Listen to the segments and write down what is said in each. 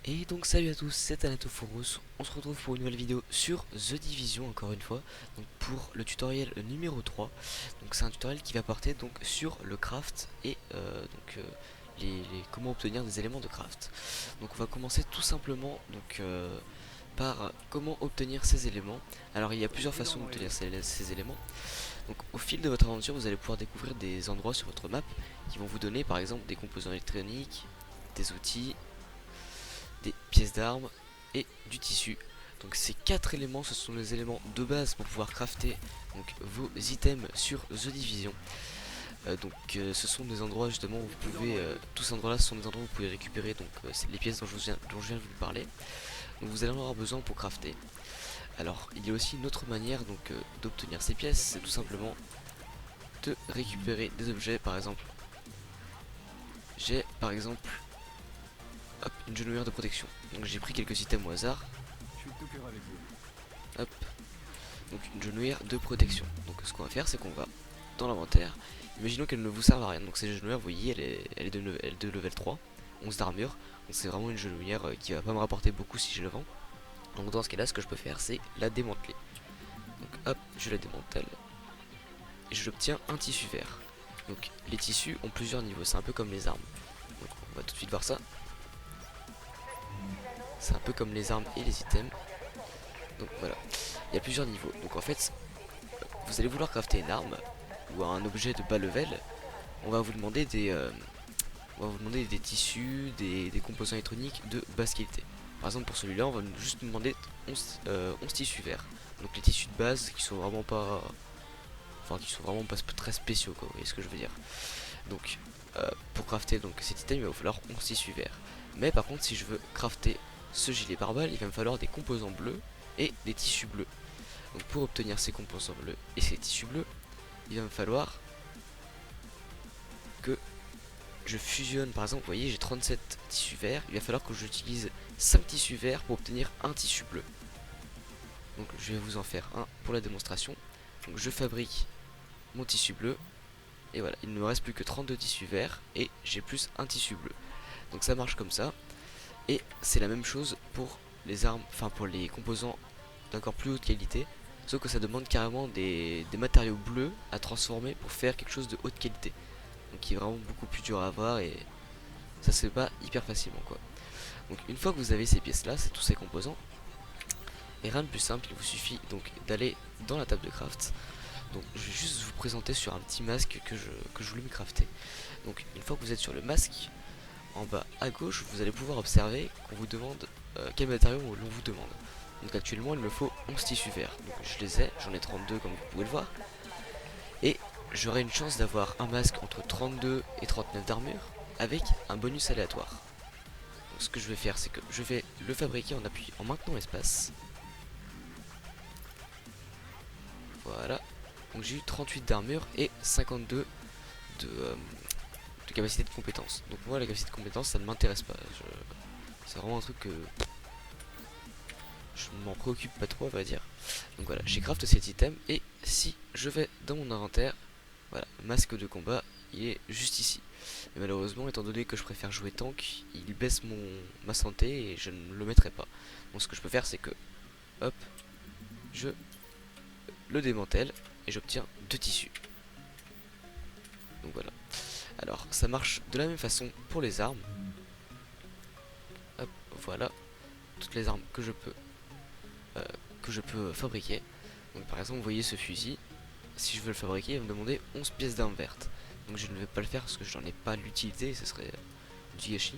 Et donc salut à tous, c'est Anatophorus, on se retrouve pour une nouvelle vidéo sur The Division encore une fois, donc pour le tutoriel numéro 3. Donc c'est un tutoriel qui va porter donc sur le craft et comment obtenir des éléments de craft. Donc on va commencer tout simplement par comment obtenir ces éléments. Alors il y a plusieurs façons d'obtenir ces éléments. Donc au fil de votre aventure vous allez pouvoir découvrir des endroits sur votre map qui vont vous donner par exemple des composants électroniques, des outils, des pièces d'armes et du tissu. Donc ces quatre éléments, ce sont les éléments de base pour pouvoir crafter donc vos items sur The Division. Ce sont des endroits justement où vous pouvez, tous ces endroits là ce sont des endroits où vous pouvez récupérer donc les pièces dont je viens de vous parler. Donc vous allez en avoir besoin pour crafter. Alors il y a aussi une autre manière d'obtenir ces pièces, c'est tout simplement de récupérer des objets. Par exemple, j'ai par exemple une genouillère de protection. Donc j'ai pris quelques items au hasard. Hop, donc une genouillère de protection. Donc ce qu'on va faire, c'est qu'on va dans l'inventaire. Imaginons qu'elle ne vous serve à rien. Donc cette genouillère, vous voyez, elle est de level 3, 11 d'armure. Donc c'est vraiment une genouillère qui va pas me rapporter beaucoup si je le vends. Donc dans ce cas là, ce que je peux faire, c'est la démanteler. Donc hop, je la démantèle et j'obtiens un tissu vert. Donc les tissus ont plusieurs niveaux, c'est un peu comme les armes. Donc on va tout de suite voir ça. C'est un peu comme les armes et les items. Donc voilà, il y a plusieurs niveaux. Donc en fait, vous allez vouloir crafter une arme ou un objet de bas level. On va vous demander des tissus, des composants électroniques de basse qualité. Par exemple pour celui-là, on va juste nous demander 11 tissus verts. Donc les tissus de base qui sont vraiment pas, très spéciaux, quoi. Vous voyez ce que je veux dire. Donc pour crafter donc cet item, il va vous falloir 11 tissus verts. Mais par contre, si je veux crafter ce gilet pare-balles, il va me falloir des composants bleus et des tissus bleus. Donc pour obtenir ces composants bleus et ces tissus bleus, il va me falloir que je fusionne. Par exemple, vous voyez, j'ai 37 tissus verts, il va falloir que j'utilise 5 tissus verts pour obtenir un tissu bleu. Donc je vais vous en faire un pour la démonstration. Donc je fabrique mon tissu bleu et voilà, il ne me reste plus que 32 tissus verts et j'ai plus un tissu bleu. Donc ça marche comme ça. Et c'est la même chose pour les armes, enfin pour les composants d'encore plus haute qualité. Sauf que ça demande carrément des matériaux bleus à transformer pour faire quelque chose de haute qualité. Donc qui est vraiment beaucoup plus dur à avoir et ça se fait pas hyper facilement, quoi. Donc une fois que vous avez ces pièces là, c'est tous ces composants, et rien de plus simple, il vous suffit donc d'aller dans la table de craft. Donc je vais juste vous présenter sur un petit masque que je voulais me crafter. Donc une fois que vous êtes sur le masque, en bas à gauche, vous allez pouvoir observer qu'on vous demande quel matériau l'on vous demande. Donc actuellement il me faut 11 tissus verts. Donc je les ai, j'en ai 32 comme vous pouvez le voir. Et j'aurai une chance d'avoir un masque entre 32 et 39 d'armure avec un bonus aléatoire. Donc ce que je vais faire, c'est que je vais le fabriquer en appuyant en maintenant espace. Voilà. Donc j'ai eu 38 d'armure et 52 de capacité de compétence. Donc moi la capacité de compétence ça ne m'intéresse pas. C'est vraiment un truc que je m'en préoccupe pas trop, on va dire. Donc voilà, j'ai craft cet item et si je vais dans mon inventaire, voilà, masque de combat, il est juste ici. Et malheureusement, étant donné que je préfère jouer tank, il baisse ma santé et je ne le mettrai pas. Donc ce que je peux faire, c'est que, hop, je le démantèle et j'obtiens 2 tissus. Donc voilà. Alors ça marche de la même façon pour les armes. Hop, voilà, toutes les armes que je peux fabriquer. Donc par exemple, vous voyez ce fusil, si je veux le fabriquer, il va me demander 11 pièces d'armes vertes. Donc je ne vais pas le faire parce que j'en ai pas l'utilité, ce serait du gâchis.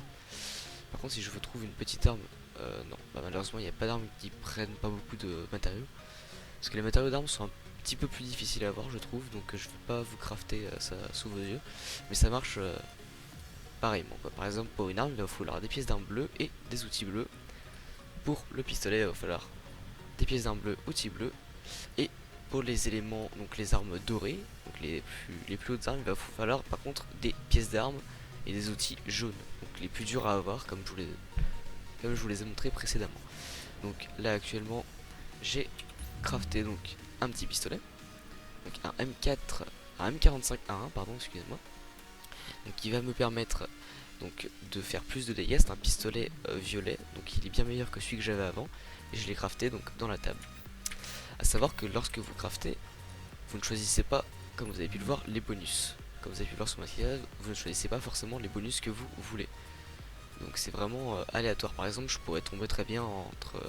Par contre, si je veux trouver une petite arme, non, bah, malheureusement il n'y a pas d'armes qui prennent pas beaucoup de matériaux. Parce que les matériaux d'armes sont un petit peu plus difficiles à avoir, je trouve. Donc je vais pas vous crafter ça sous vos yeux. Mais ça marche pareillement, quoi. Par exemple, pour une arme, il va falloir des pièces d'armes bleues et des outils bleus. Pour le pistolet, il va falloir des pièces d'armes bleues, outils bleus. Et pour les éléments, donc les armes dorées, donc les plus hautes armes, il va falloir par contre des pièces d'armes et des outils jaunes, donc les plus durs à avoir comme je vous les ai montré précédemment. Donc là actuellement j'ai crafté donc un petit pistolet, donc un M45A1 pardon, excusez-moi, donc qui va me permettre donc de faire plus de dégâts. C'est un pistolet violet, donc il est bien meilleur que celui que j'avais avant, et je l'ai crafté donc dans la table. A savoir que lorsque vous craftez, vous ne choisissez pas, comme vous avez pu le voir, les bonus. Comme vous avez pu le voir sur ma maquillage, vous ne choisissez pas forcément les bonus que vous voulez. Donc c'est vraiment aléatoire. Par exemple, je pourrais tomber très bien entre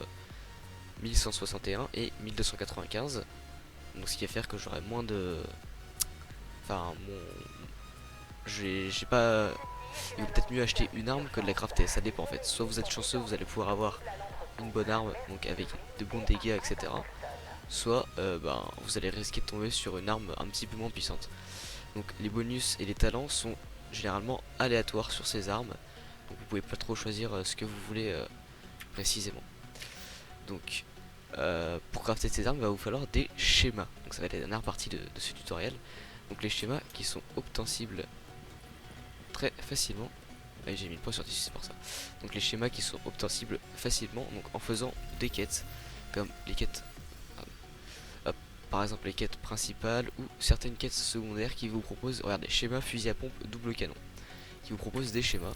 1161 et 1295. Donc ce qui va faire que j'aurai moins de... Enfin, j'ai pas... Il vaut peut-être mieux acheter une arme que de la crafter, ça dépend en fait. Soit vous êtes chanceux, vous allez pouvoir avoir une bonne arme, donc avec de bons dégâts, etc. Soit vous allez risquer de tomber sur une arme un petit peu moins puissante. Donc les bonus et les talents sont généralement aléatoires sur ces armes. Donc vous pouvez pas trop choisir ce que vous voulez précisément. Donc pour crafter ces armes, il va vous falloir des schémas. Donc ça va être la dernière partie de ce tutoriel. Donc les schémas qui sont obtensibles très facilement. Ah, j'ai mis le point sur 10, c'est pour ça. Donc les schémas qui sont obtensibles facilement, donc en faisant des quêtes, comme les quêtes, par exemple les quêtes principales ou certaines quêtes secondaires qui vous proposent, regardez, schéma fusil à pompe double canon, qui vous proposent des schémas.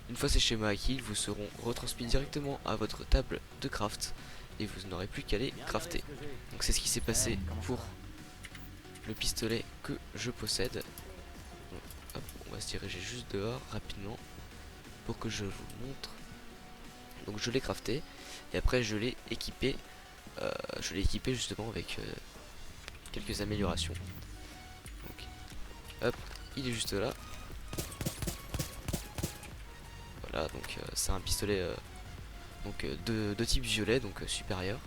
Une fois ces schémas acquis, ils vous seront retransmis directement à votre table de craft et vous n'aurez plus qu'à les crafter. Donc c'est ce qui s'est passé pour le pistolet que je possède. Donc, hop, on va se diriger juste dehors rapidement pour que je vous montre. Donc je l'ai crafté et après je l'ai équipé. Justement avec quelques améliorations. Donc, hop, il est juste là. Voilà, donc c'est un pistolet de type violet, donc supérieur.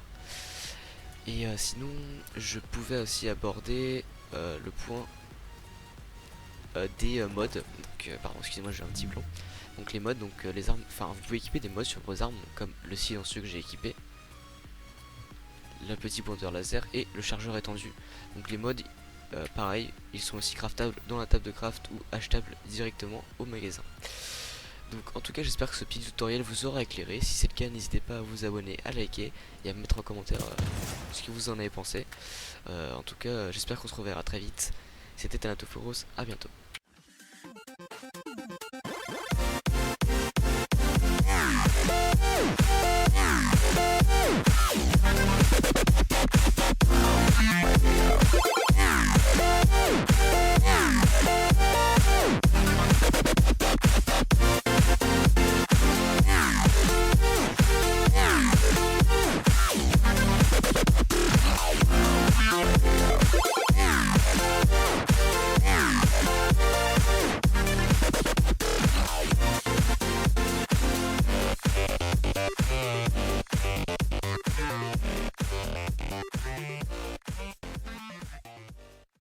Et sinon, je pouvais aussi aborder le point des mods. Donc, pardon, excusez-moi, j'ai un petit blanc. Donc les mods, donc les armes, enfin vous pouvez équiper des mods sur vos armes, comme le silencieux que j'ai équipé, le petit pointeur laser et le chargeur étendu. Donc les mods, pareil, ils sont aussi craftables dans la table de craft ou achetables directement au magasin. Donc en tout cas j'espère que ce petit tutoriel vous aura éclairé. Si c'est le cas, n'hésitez pas à vous abonner, à liker et à me mettre en commentaire ce que vous en avez pensé. En tout cas j'espère qu'on se reverra très vite. C'était Thanatophoros, à bientôt.